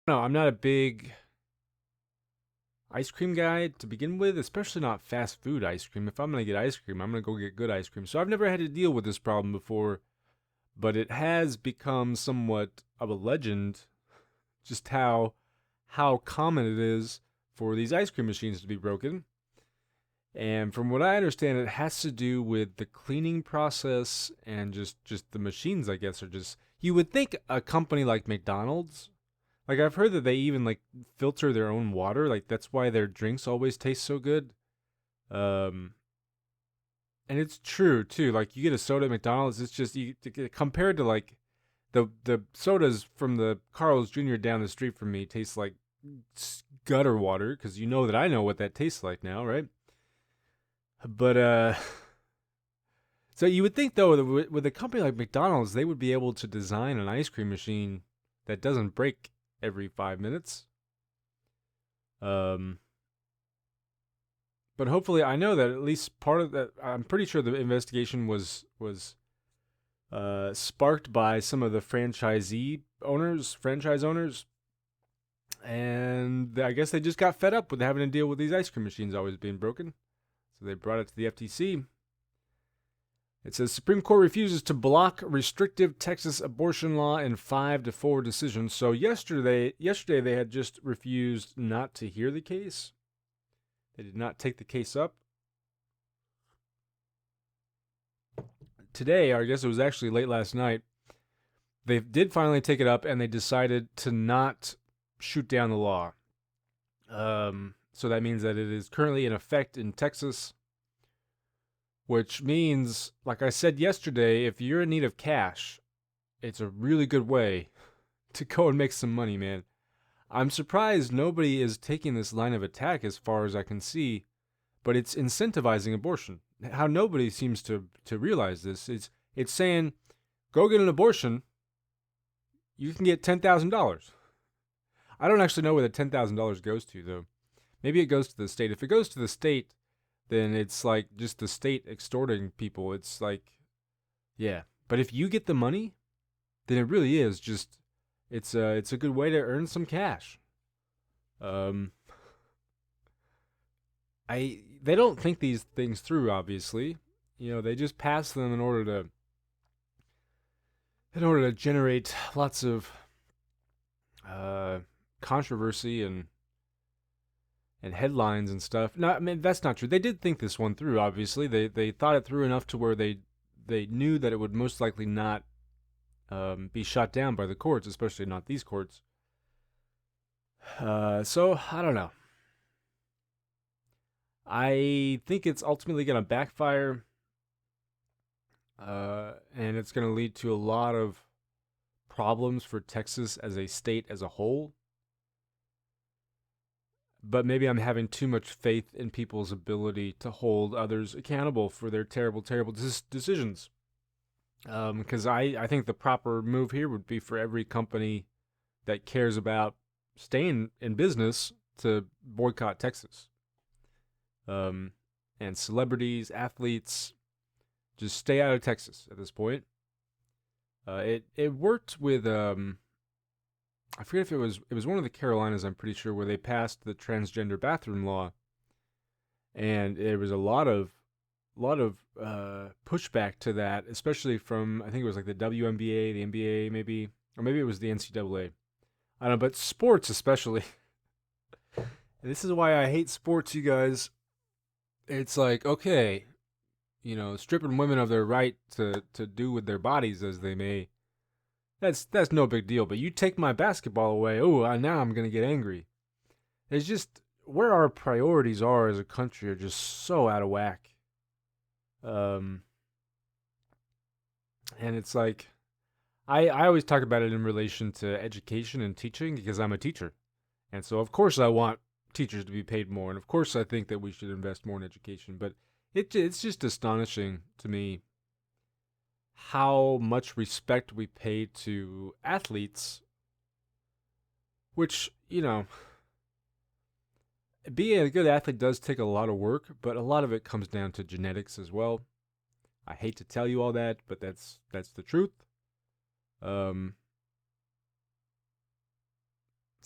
No, I'm not a big ice cream guy to begin with, especially not fast food ice cream. If I'm going to get ice cream, I'm going to go get good ice cream. So I've never had to deal with this problem before, but it has become somewhat of a legend just how common it is for these ice cream machines to be broken. And from what I understand, it has to do with the cleaning process and just the machines, I guess, are just you would think a company like McDonald's, like I've heard that they even like filter their own water, like that's why their drinks always taste so good. Um and it's true too. Like you get a soda at McDonald's, it's just compared to like the sodas from the Carl's Jr. down the street from me taste like gutter water because you know that I know what that tastes like now, right? But so you would think though, that with a company like McDonald's, they would be able to design an ice cream machine that doesn't break every 5 minutes. Um, but hopefully, I know that at least part of that. I'm pretty sure the investigation was sparked by some of the franchise owners, and I guess they just got fed up with having to deal with these ice cream machines always being broken. So they brought it to the FTC. It says Supreme Court refuses to block restrictive Texas abortion law in 5-4 decisions. So yesterday they had just refused not to hear the case. They did not take the case up. Today, or I guess it was actually late last night, they did finally take it up and they decided to not shoot down the law. So that means that it is currently in effect in Texas, which means, like I said yesterday, if you're in need of cash, it's a really good way to go and make some money, man. I'm surprised nobody is taking this line of attack as far as I can see, but it's incentivizing abortion. How nobody seems to realize this is it's saying, go get an abortion, you can get $10,000. I don't actually know where the $10,000 goes to though. Maybe it goes to the state. If it goes to the state, then it's like just the state extorting people. It's like, yeah. But if you get the money, then it really is just it's a good way to earn some cash. Um, I they don't think these things through. Obviously, they just pass them in order to generate lots of uh, controversy and headlines and stuff. No, I mean that's not true. They did think this one through. Obviously, they thought it through enough to where they knew that it would most likely not be shot down by the courts, especially not these courts. So I don't know. I think it's ultimately going to backfire, and it's going to lead to a lot of problems for Texas as a state as a whole. But maybe I'm having too much faith in people's ability to hold others accountable for their terrible, terrible decisions. Because I think the proper move here would be for every company that cares about staying in business to boycott Texas. Um, and celebrities, athletes, just stay out of Texas at this point. It worked with I forget if it was one of the Carolinas, I'm pretty sure, where they passed the transgender bathroom law, and there was a lot of pushback to that, especially from I think it was like the WNBA, the NBA, maybe, or maybe it was the NCAA. I don't know, but sports especially. And this is why I hate sports, you guys. It's like okay, stripping women of their right to do with their bodies as they may. That's no big deal. But you take my basketball away, now I'm gonna get angry. It's just where our priorities are as a country are just so out of whack. Um, and it's like I always talk about it in relation to education and teaching because I'm a teacher, and so of course I want teachers to be paid more, and of course I think that we should invest more in education. But it's just astonishing to me how much respect we pay to athletes, which, being a good athlete does take a lot of work, but a lot of it comes down to genetics as well. I hate to tell you all that, but that's the truth. Um,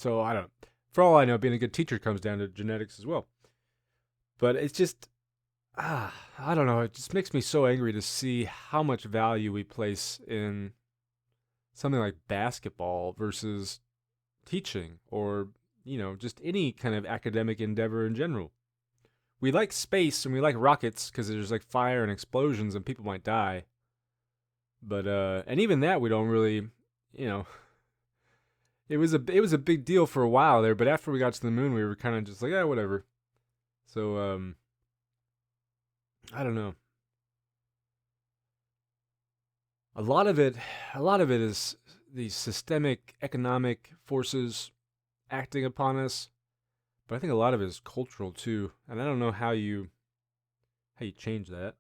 So I don't. For all I know, being a good teacher comes down to genetics as well. But it's just, I don't know. It just makes me so angry to see how much value we place in something like basketball versus teaching, or just any kind of academic endeavor in general. We like space and we like rockets because there's like fire and explosions and people might die. But and even that we don't really, you know, it was a big deal for a while there. But after we got to the moon, we were kind of just like, yeah, whatever. So I don't know. A lot of it, a lot of it is these systemic economic forces acting upon us. But I think a lot of it is cultural too, and I don't know how you change that.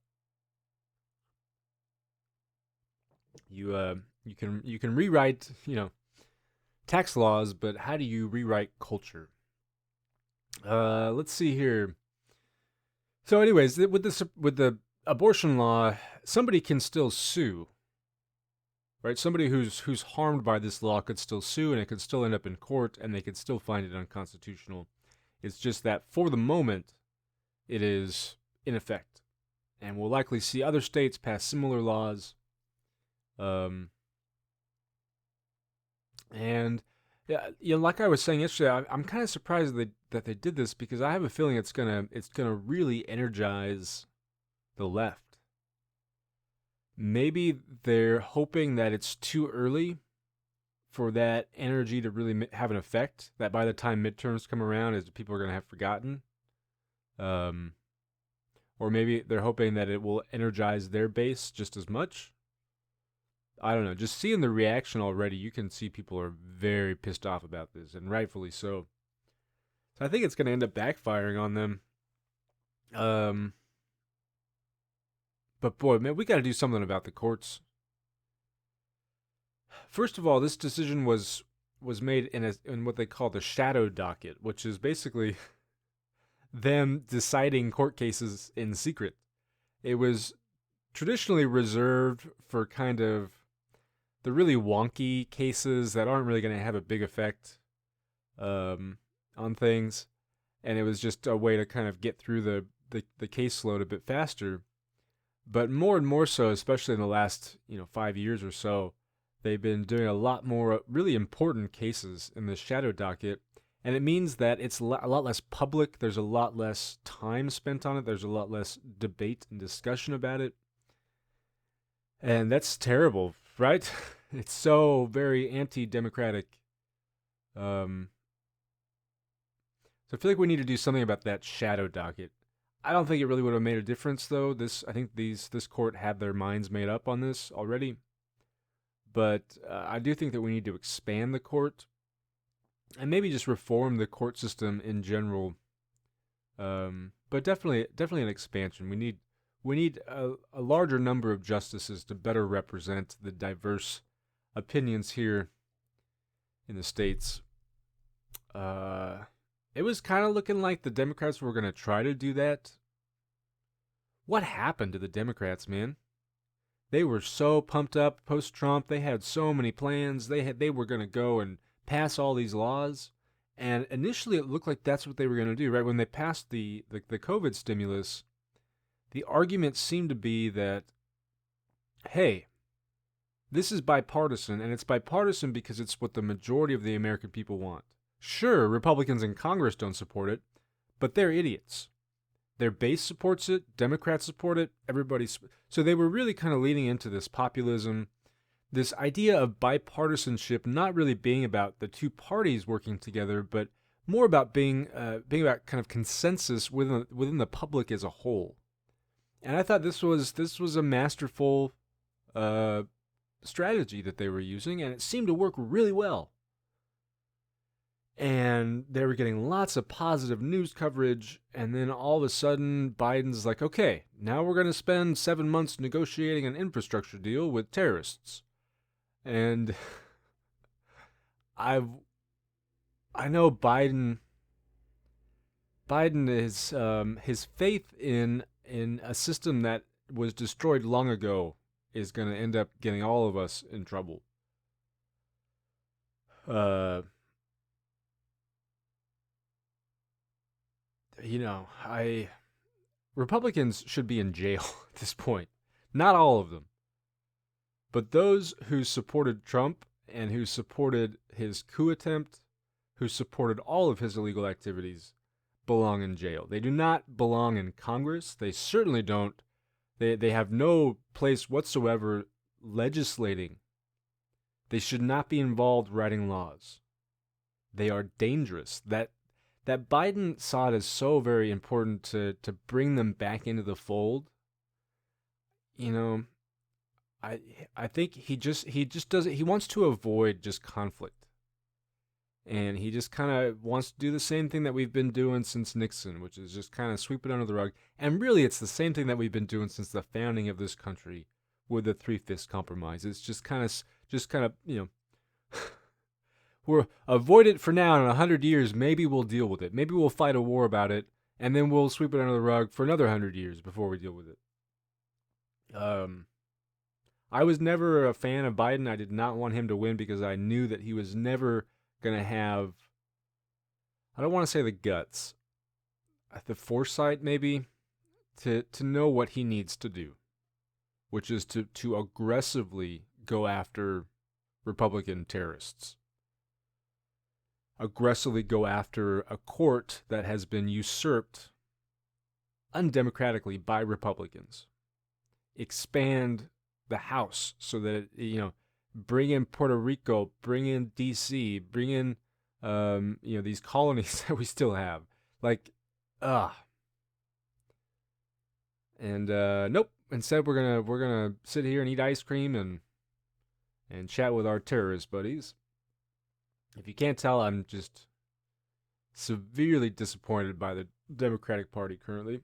You can rewrite tax laws, but how do you rewrite culture? Let's see here. So, anyways, with the abortion law, somebody can still sue, right? Somebody who's harmed by this law could still sue, and it could still end up in court, and they could still find it unconstitutional. It's just that for the moment, it is in effect, and we'll likely see other states pass similar laws. Um, and yeah, like I was saying yesterday, I'm kind of surprised that they did this because I have a feeling it's gonna really energize the left. Maybe they're hoping that it's too early for that energy to really have an effect. That by the time midterms come around, is people are gonna have forgotten. Um, or maybe they're hoping that it will energize their base just as much. I don't know. Just seeing the reaction already, you can see people are very pissed off about this, and rightfully so. So I think it's going to end up backfiring on them. Um, but boy, man, we got to do something about the courts. First of all, this decision was made in what they call the Shadow Docket, which is basically them deciding court cases in secret. It was traditionally reserved for kind of the really wonky cases that aren't really going to have a big effect on things, and it was just a way to kind of get through the caseload a bit faster. But more and more so, especially in the last 5 years or so, they've been doing a lot more really important cases in the shadow docket, and it means that it's a lot less public. There's a lot less time spent on it. There's a lot less debate and discussion about it, and that's terrible, right? It's so very anti-democratic. Um, so I feel like we need to do something about that shadow docket. I don't think it really would have made a difference, though. I think this court had their minds made up on this already, but I do think that we need to expand the court and maybe just reform the court system in general. But definitely an expansion. We need a larger number of justices to better represent the diverse opinions here in the states. It was kind of looking like the Democrats were going to try to do that. What happened to the Democrats, man? They were so pumped up post-Trump. They had so many plans. They were going to go and pass all these laws. And initially it looked like that's what they were going to do, right? When they passed the COVID stimulus, the argument seemed to be that, hey, this is bipartisan, and it's bipartisan because it's what the majority of the American people want. Sure, Republicans in Congress don't support it, but they're idiots. Their base supports it, Democrats support it, so they were really kind of leaning into this populism, this idea of bipartisanship not really being about the two parties working together, but more about being about kind of consensus within the public as a whole. And I thought this was a masterful strategy that they were using, and it seemed to work really well. And they were getting lots of positive news coverage, and then all of a sudden Biden's like, okay, now we're going to spend 7 months negotiating an infrastructure deal with terrorists. And I know Biden is his faith in a system that was destroyed long ago is going to end up getting all of us in trouble. I Republicans should be in jail at this point. Not all of them, but those who supported Trump and who supported his coup attempt, who supported all of his illegal activities, belong in jail. They do not belong in Congress. They certainly don't. They have no place whatsoever legislating. They should not be involved writing laws. They are dangerous. That Biden saw it as so very important to bring them back into the fold. You know, I I think he just doesn't he wants to avoid just conflict. And he just kind of wants to do the same thing that we've been doing since Nixon, which is just kind of sweep it under the rug. And really, it's the same thing that we've been doing since the founding of this country with the Three-Fifths Compromise. It's just kind of, we'll avoid it for now. In 100 years, maybe we'll deal with it. Maybe we'll fight a war about it, and then we'll sweep it under the rug for another 100 years before we deal with it. I was never a fan of Biden. I did not want him to win because I knew that he was never going to have, I don't want to say the guts, the foresight maybe, to know what he needs to do, which is to aggressively go after Republican terrorists. Aggressively go after a court that has been usurped undemocratically by Republicans. Expand the House so that, bring in Puerto Rico, bring in D.C., bring in, these colonies that we still have. And nope. Instead, we're gonna sit here and eat ice cream and chat with our terrorist buddies. If you can't tell, I'm just severely disappointed by the Democratic Party currently.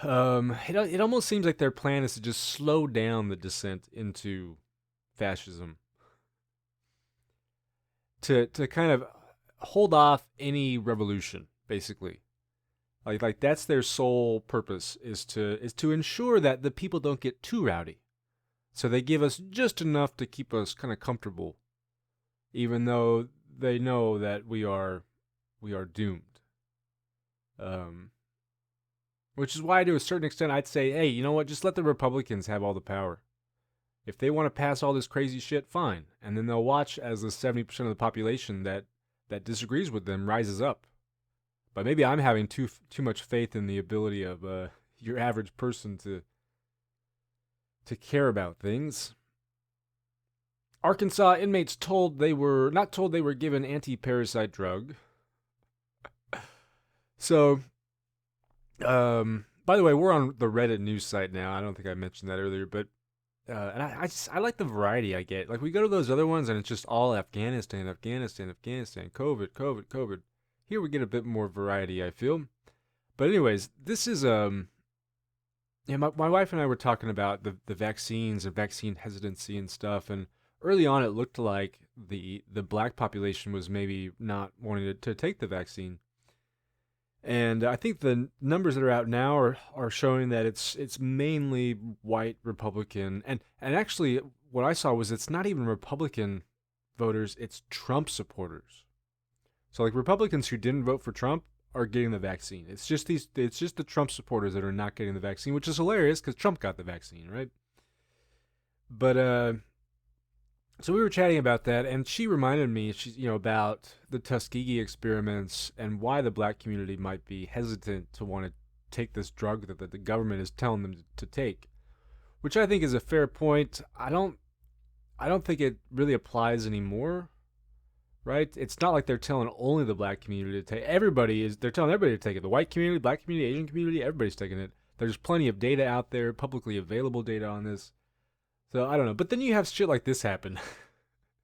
It almost seems like their plan is to just slow down the descent into fascism, to kind of hold off any revolution, basically. Like that's their sole purpose, is to ensure that the people don't get too rowdy. So they give us just enough to keep us kind of comfortable, even though they know that we are doomed. Which is why, to a certain extent, I'd say, hey, you know what? Just let the Republicans have all the power. If they want to pass all this crazy shit, fine. And then they'll watch as the 70% of the population that disagrees with them rises up. But maybe I'm having too much faith in the ability of your average person to care about things. Arkansas inmates not told they were given anti-parasite drug. So, by the way, we're on the Reddit news site now. I don't think I mentioned that earlier, but and I like the variety I get. Like, we go to those other ones and it's just all Afghanistan, COVID. Here we get a bit more variety, I feel. But anyways, this is my wife and I were talking about the vaccines and vaccine hesitancy and stuff, and early on it looked like the black population was maybe not wanting to take the vaccine. And I think the numbers that are out now are showing that it's mainly white Republican, and actually what I saw was it's not even Republican voters, it's Trump supporters. So like Republicans who didn't vote for Trump are getting the vaccine. It's just the Trump supporters that are not getting the vaccine, which is hilarious because Trump got the vaccine, right? But so we were chatting about that, and she reminded me, about the Tuskegee experiments and why the black community might be hesitant to want to take this drug that the government is telling them to take, which I think is a fair point. I don't think it really applies anymore, right? It's not like they're telling only the black community to take. They're telling everybody to take it. The white community, black community, Asian community, everybody's taking it. There's plenty of data out there, publicly available data on this. So I don't know, but then you have shit like this happen.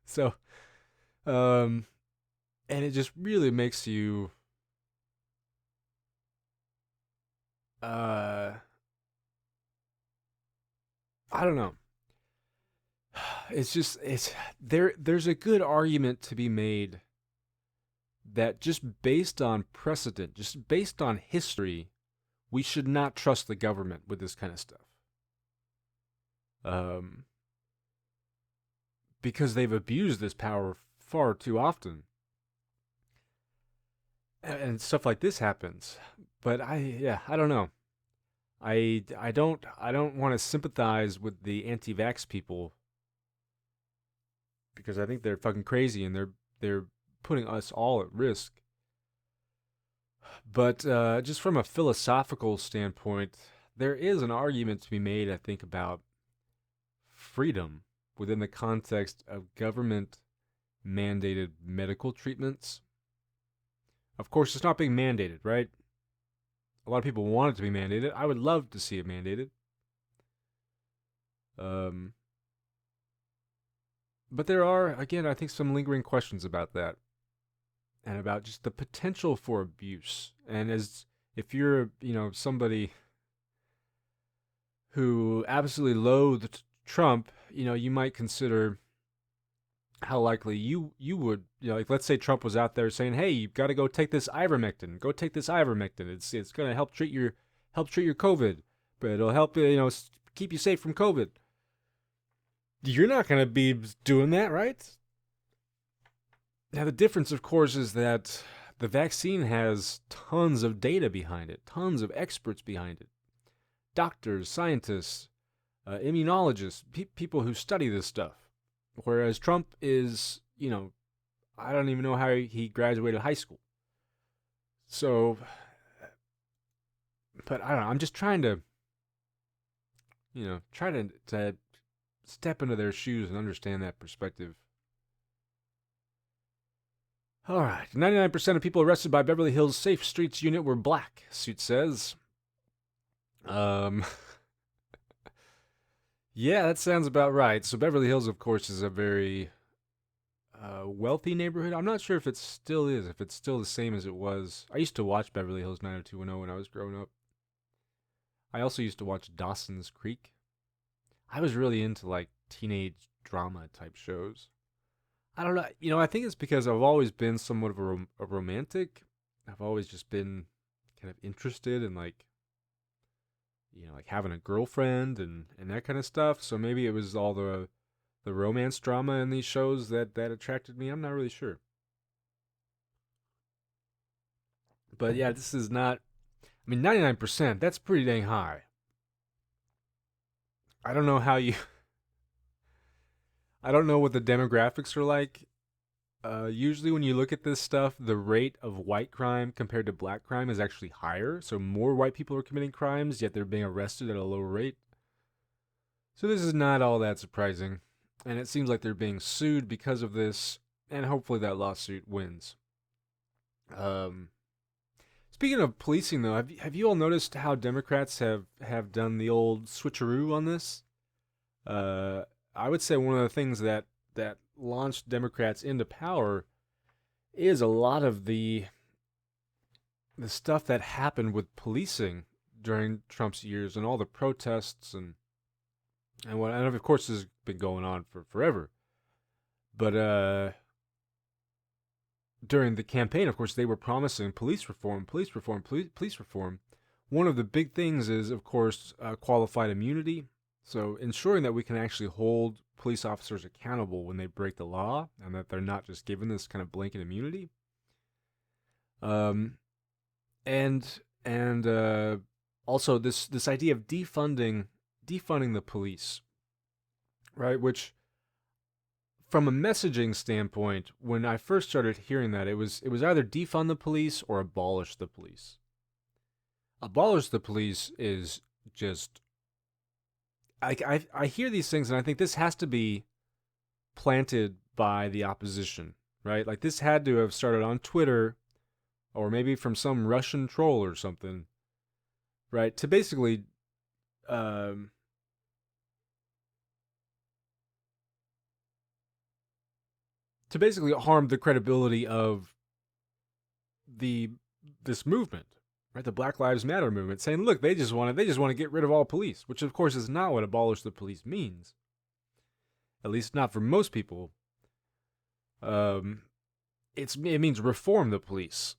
So, and it just really makes you, I don't know. There's a good argument to be made that just based on precedent, just based on history, we should not trust the government with this kind of stuff. Because they've abused this power far too often. and stuff like this happens. But I don't know. I don't want to sympathize with the anti-vax people because I think they're fucking crazy and they're putting us all at risk. But just from a philosophical standpoint, there is an argument to be made, I think, about freedom within the context of government mandated medical treatments. Of course, it's not being mandated, right? A lot of people want it to be mandated. I would love to see it mandated. Um, but there are, again, I think some lingering questions about that and about just the potential for abuse. And as if you're, somebody who absolutely loathed Trump, you might consider how likely you would, like let's say Trump was out there saying, "Hey, you've got to go take this ivermectin. Go take this ivermectin. It's going to help treat your COVID, but it'll help keep you safe from COVID." You're not going to be doing that, right? Now the difference, of course, is that the vaccine has tons of data behind it, tons of experts behind it, doctors, scientists, immunologists, people who study this stuff. Whereas Trump is, I don't even know how he graduated high school. So, but I don't know. I'm just trying to, try to step into their shoes and understand that perspective. All right. 99% of people arrested by Beverly Hills Safe Streets Unit were black, suit says. Yeah, that sounds about right. So Beverly Hills, of course, is a very wealthy neighborhood. I'm not sure if it still is, if it's still the same as it was. I used to watch Beverly Hills 90210 when I was growing up. I also used to watch Dawson's Creek. I was really into like teenage drama type shows. I don't know. I think it's because I've always been somewhat of a romantic. I've always just been kind of interested in like, like having a girlfriend and that kind of stuff. So maybe it was all the romance drama in these shows that attracted me. I'm not really sure. But yeah, this is not. I mean, 99%. That's pretty dang high. I don't know how you. I don't know what the demographics are like. Usually, when you look at this stuff, the rate of white crime compared to black crime is actually higher. So more white people are committing crimes, yet they're being arrested at a lower rate. So this is not all that surprising, and it seems like they're being sued because of this, and hopefully that lawsuit wins. Um, Speaking of policing, though, have you all noticed how Democrats have done the old switcheroo on this? Uh, I would say one of the things that launched Democrats into power is a lot of the stuff that happened with policing during Trump's years and all the protests and of course this has been going on for forever. But during the campaign, of course, they were promising police reform, police reform, police reform. One of the big things is, of course, qualified immunity. So ensuring that we can actually hold police officers accountable when they break the law and that they're not just given this kind of blanket immunity. Um, and also this idea of defunding the police, right? Which from a messaging standpoint, when I first started hearing that, it was either defund the police or abolish the police. Abolish the police is just I hear these things and I think this has to be planted by the opposition, right? Like this had to have started on Twitter or maybe from some Russian troll or something, right? Um, to basically harm the credibility of the this movement, right? The Black Lives Matter movement, saying, "Look, they just want to get rid of all police," which of course is not what abolish the police means. At least not for most people. Um, it means reform the police.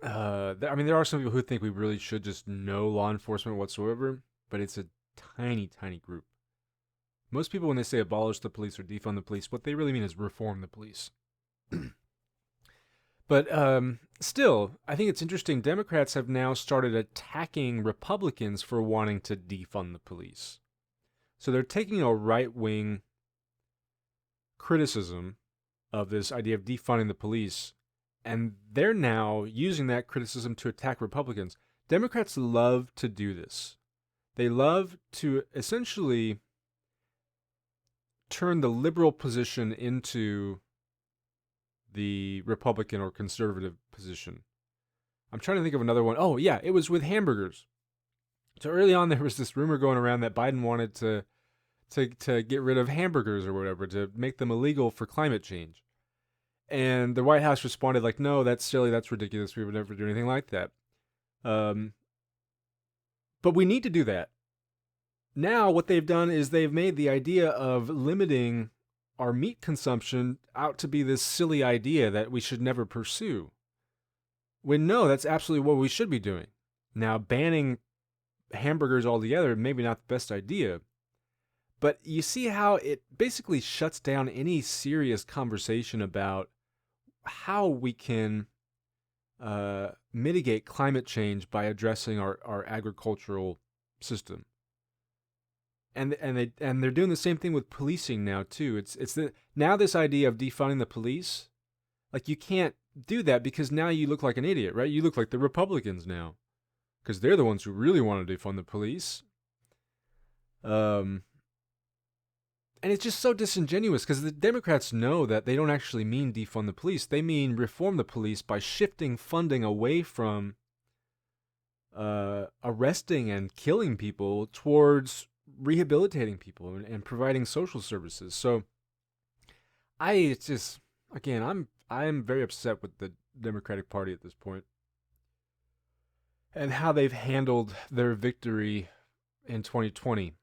I mean, there are some people who think we really should just no law enforcement whatsoever, but it's a tiny, tiny group. Most people, when they say abolish the police or defund the police, what they really mean is reform the police. But But still, I think it's interesting. Democrats have now started attacking Republicans for wanting to defund the police. So they're taking a right-wing criticism of this idea of defunding the police, and they're now using that criticism to attack Republicans. Democrats love to do this. They love to essentially turn the liberal position into the Republican or conservative position. I'm trying to think of another one. Oh, yeah, it was with hamburgers. So early on, there was this rumor going around that Biden wanted to get rid of hamburgers or whatever, to make them illegal for climate change. And the White House responded like, no, that's silly, that's ridiculous, we would never do anything like that. But we need to do that. Now what they've done is they've made the idea of limiting our meat consumption out to be this silly idea that we should never pursue. When no, that's absolutely what we should be doing. Now, banning hamburgers altogether, maybe not the best idea. But you see how it basically shuts down any serious conversation about how we can mitigate climate change by addressing our agricultural system. And they're doing the same thing with policing now too. Now this idea of defunding the police, like you can't do that because now you look like an idiot, right? You look like the Republicans now, because they're the ones who really want to defund the police. And it's just so disingenuous because the Democrats know that they don't actually mean defund the police. They mean reform the police by shifting funding away from arresting and killing people towards rehabilitating people and providing social services. So I'm very upset with the Democratic Party at this point and how they've handled their victory in 2020.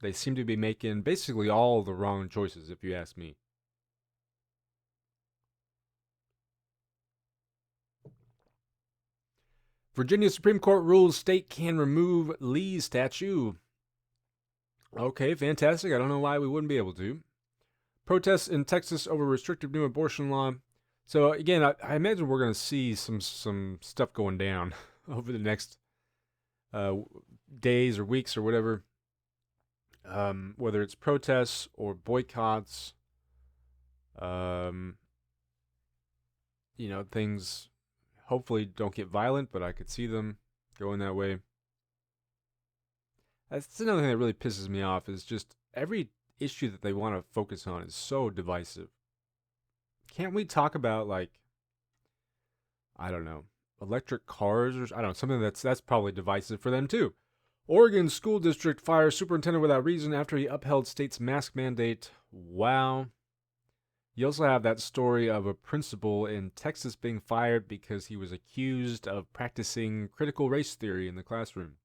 They seem to be making basically all the wrong choices, if you ask me. Virginia Supreme Court rules state can remove Lee's statue. Okay, fantastic. I don't know why we wouldn't be able to. Protests in Texas over restrictive new abortion law. So again, I imagine we're going to see some stuff going down over the next days or weeks or whatever. Whether it's protests or boycotts, things hopefully don't get violent, but I could see them going that way. That's another thing that really pisses me off is just every issue that they want to focus on is so divisive. Can't we talk about, like, I don't know, electric cars or I don't know, something that's probably divisive for them too. Oregon school district fires superintendent without reason after he upheld state's mask mandate. Wow. You also have that story of a principal in Texas being fired because he was accused of practicing critical race theory in the classroom.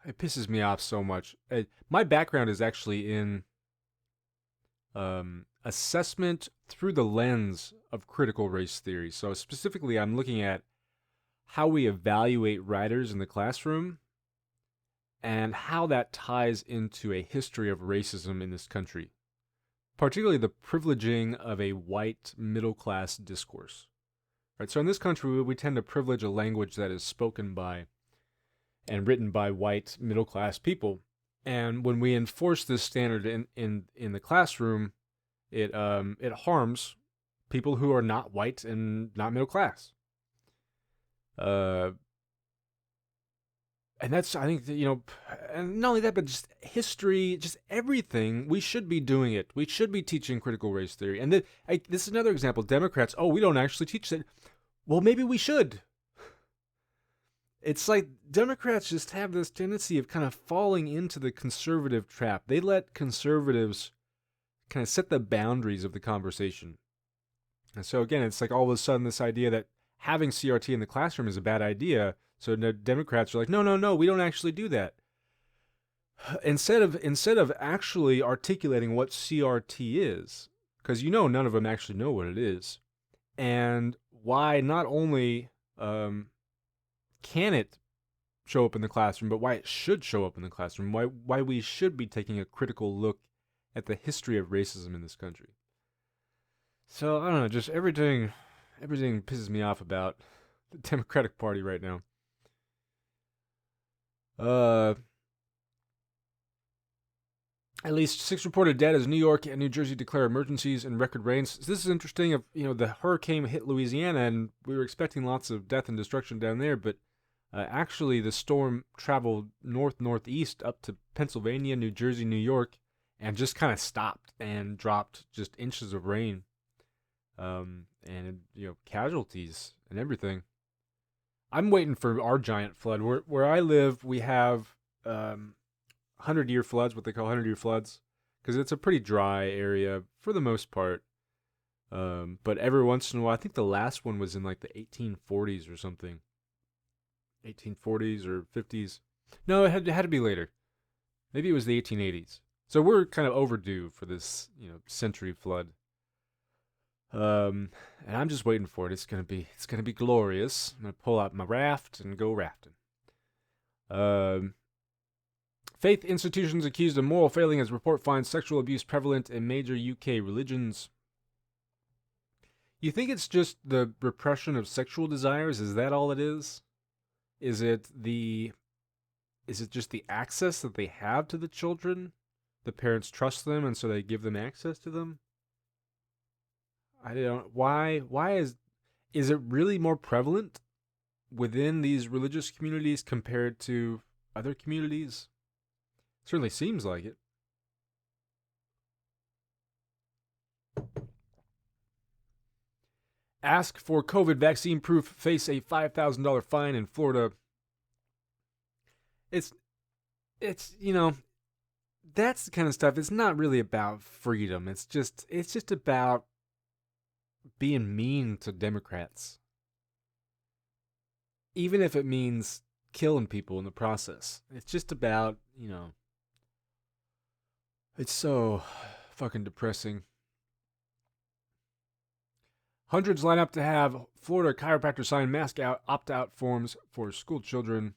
It pisses me off so much. My background is actually in assessment through the lens of critical race theory. So specifically, I'm looking at how we evaluate writers in the classroom and how that ties into a history of racism in this country, particularly the privileging of a white middle-class discourse. Right? So in this country, we tend to privilege a language that is spoken by and written by white middle-class people. And when we enforce this standard in the classroom, it harms people who are not white and not middle-class. And that's, I think, and not only that, but just history, just everything, we should be doing it. We should be teaching critical race theory. And this is another example. Democrats, we don't actually teach it. Well, maybe we should. It's like Democrats just have this tendency of kind of falling into the conservative trap. They let conservatives kind of set the boundaries of the conversation. And so again, it's like all of a sudden this idea that having CRT in the classroom is a bad idea. So the Democrats are like, no, we don't actually do that. Instead of actually articulating what CRT is, because none of them actually know what it is, and why not only can it show up in the classroom, but why it should show up in the classroom. Why we should be taking a critical look at the history of racism in this country. So I don't know, just everything pisses me off about the Democratic Party right now. At least 6 reported dead as New York and New Jersey declare emergencies and record rains. So this is interesting. The hurricane hit Louisiana, and we were expecting lots of death and destruction down there, but actually the storm traveled northeast up to Pennsylvania, New Jersey, New York, and just kind of stopped and dropped just inches of rain, and casualties and everything. I'm waiting for our giant flood. Where I live, we have 100-year floods, what they call 100-year floods, because it's a pretty dry area for the most part. But every once in a while, I think the last one was in like the 1840s or something. 1840s or 50s. No, it had to be later. Maybe it was the 1880s. So we're kind of overdue for this, century flood. And I'm just waiting for it. It's gonna be glorious. I'm gonna pull out my raft and go rafting. Faith institutions accused of moral failing as report finds sexual abuse prevalent in major UK religions. You think it's just the repression of sexual desires? Is that all it is? Is it just the access that they have to the children? The parents trust them and so they give them access to them? I don't. Why is it really more prevalent within these religious communities compared to other communities? Certainly seems like it. Ask for COVID vaccine proof, face a $5,000 fine in Florida. It's that's the kind of stuff. It's not really about freedom. It's just about being mean to Democrats. Even if it means killing people in the process. It's just about, it's so fucking depressing. Hundreds line up to have Florida chiropractor sign mask out opt-out forms for school children.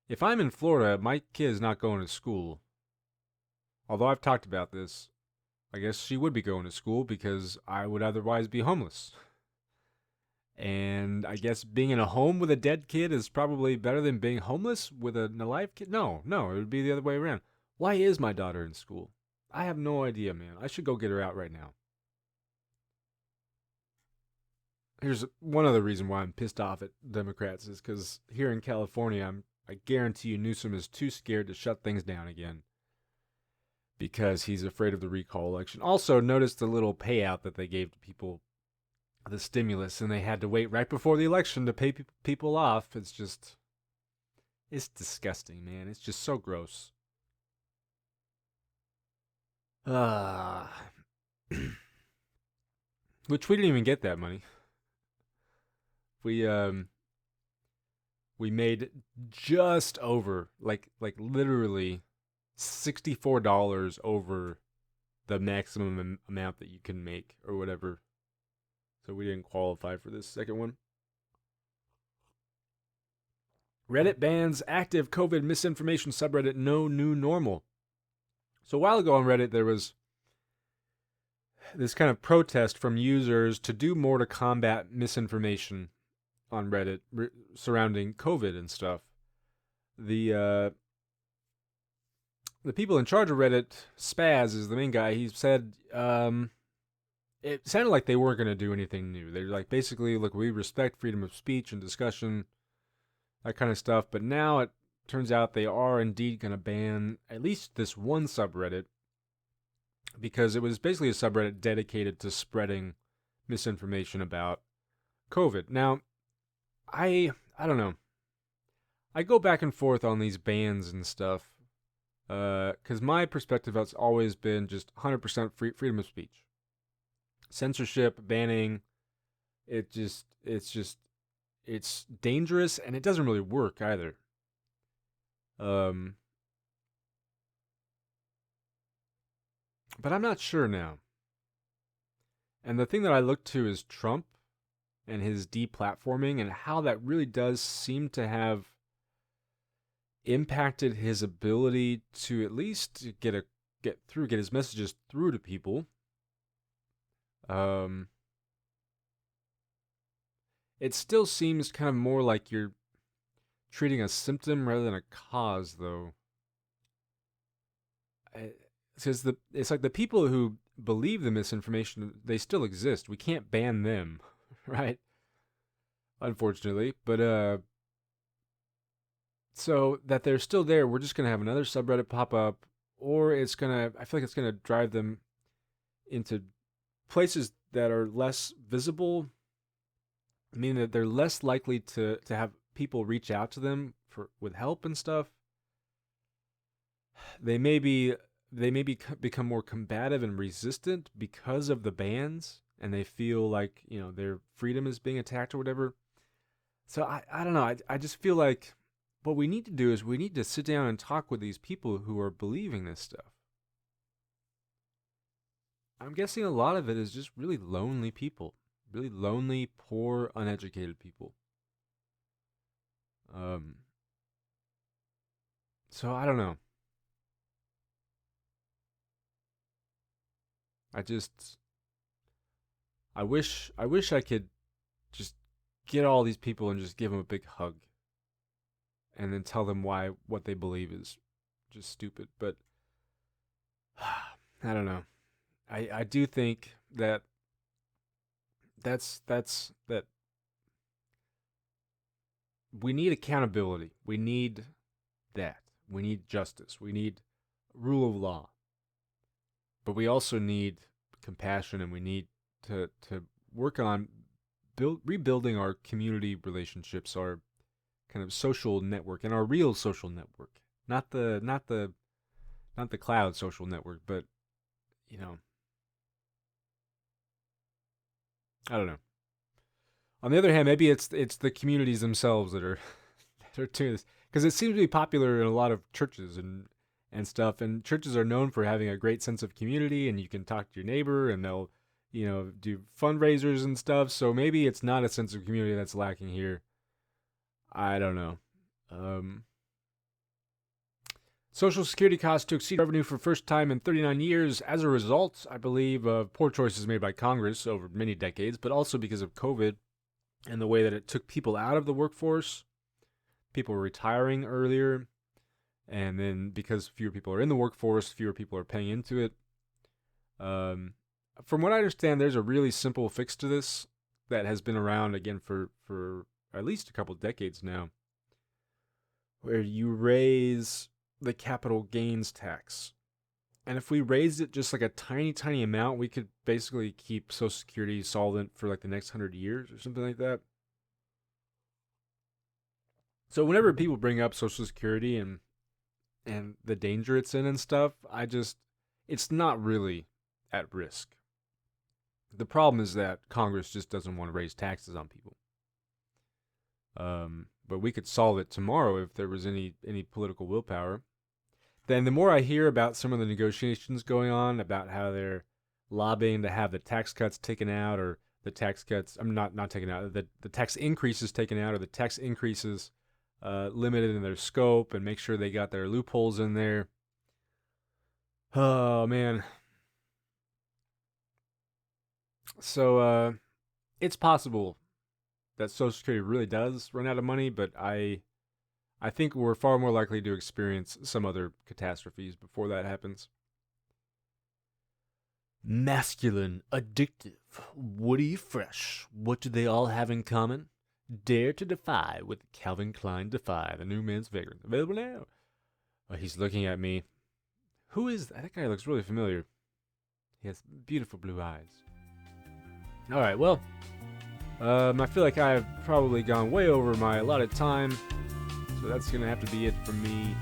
If I'm in Florida, my kid is not going to school. Although I've talked about this, I guess she would be going to school because I would otherwise be homeless. And I guess being in a home with a dead kid is probably better than being homeless with an alive kid. No, it would be the other way around. Why is my daughter in school? I have no idea, man. I should go get her out right now. Here's one other reason why I'm pissed off at Democrats is because here in California, I guarantee you Newsom is too scared to shut things down again because he's afraid of the recall election. Also, notice the little payout that they gave to people, the stimulus, and they had to wait right before the election to pay people off. It's disgusting, man. It's just so gross. Which we didn't even get that money. We made just over, like literally $64 over the maximum amount that you can make or whatever. So we didn't qualify for this second one. Reddit bans active COVID misinformation subreddit No New Normal. So a while ago on Reddit, there was this kind of protest from users to do more to combat misinformation on Reddit surrounding COVID and stuff. The people in charge of Reddit, Spaz is the main guy, he said it sounded like they weren't going to do anything new. They're like, basically, look, we respect freedom of speech and discussion, that kind of stuff, but now it turns out they are indeed going to ban at least this one subreddit because it was basically a subreddit dedicated to spreading misinformation about COVID. Now, I don't know. I go back and forth on these bans and stuff because my perspective has always been just 100% freedom of speech. Censorship, banning, it's dangerous and it doesn't really work either. But I'm not sure now. And the thing that I look to is Trump. and his deplatforming, and how that really does seem to have impacted his ability to at least get his messages through to people. It still seems kind of more like you're treating a symptom rather than a cause, though. Because it's like the people who believe the misinformation, they still exist. We can't ban them, right? Unfortunately, but so that they're still there, we're just gonna have another subreddit pop up, or I feel like it's gonna drive them into places that are less visible, meaning that they're less likely to have people reach out to them with help and stuff. They may become more combative and resistant because of the bans, and they feel like, their freedom is being attacked or whatever. So I don't know. I just feel like what we need to do is we need to sit down and talk with these people who are believing this stuff. I'm guessing a lot of it is just really lonely people. Really lonely, poor, uneducated people. So I don't know. I wish I could just get all these people and just give them a big hug, and then tell them why what they believe is just stupid. But I don't know. I do think that that we need accountability. We need that. We need justice. We need rule of law. But we also need compassion, and we need to work on rebuilding our community relationships, our kind of social network, and our real social network. Not the cloud social network, but I don't know. On the other hand, maybe it's the communities themselves that are doing this, because it seems to be popular in a lot of churches and stuff. And churches are known for having a great sense of community, and you can talk to your neighbor, and they'll do fundraisers and stuff. So maybe it's not a sense of community that's lacking here. I don't know. Social Security costs to exceed revenue for first time in 39 years as a result, I believe, of poor choices made by Congress over many decades, but also because of COVID and the way that it took people out of the workforce. People were retiring earlier, and then because fewer people are in the workforce, fewer people are paying into it. From what I understand, there's a really simple fix to this that has been around again for at least a couple decades now, where you raise the capital gains tax. And if we raised it just like a tiny, tiny amount, we could basically keep Social Security solvent for like the next 100 years or something like that. So whenever people bring up Social Security and the danger it's in and stuff, it's not really at risk. The problem is that Congress just doesn't want to raise taxes on people. But we could solve it tomorrow if there was any political willpower. Then the more I hear about some of the negotiations going on, about how they're lobbying to have the tax cuts taken out, or the tax cuts, not taken out, the tax increases taken out, or the tax increases limited in their scope, and make sure they got their loopholes in there. Oh, man. So, it's possible that Social Security really does run out of money, but I think we're far more likely to experience some other catastrophes before that happens. Masculine, addictive, woody, fresh. What do they all have in common? Dare to defy with Calvin Klein Defy, the new men's fragrance. Available now. Oh, he's looking at me. Who is that? That guy looks really familiar. He has beautiful blue eyes. All right, well, I feel like I've probably gone way over my allotted time, so that's going to have to be it from me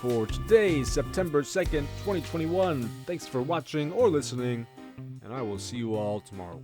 for today, September 2nd, 2021. Thanks for watching or listening, and I will see you all tomorrow.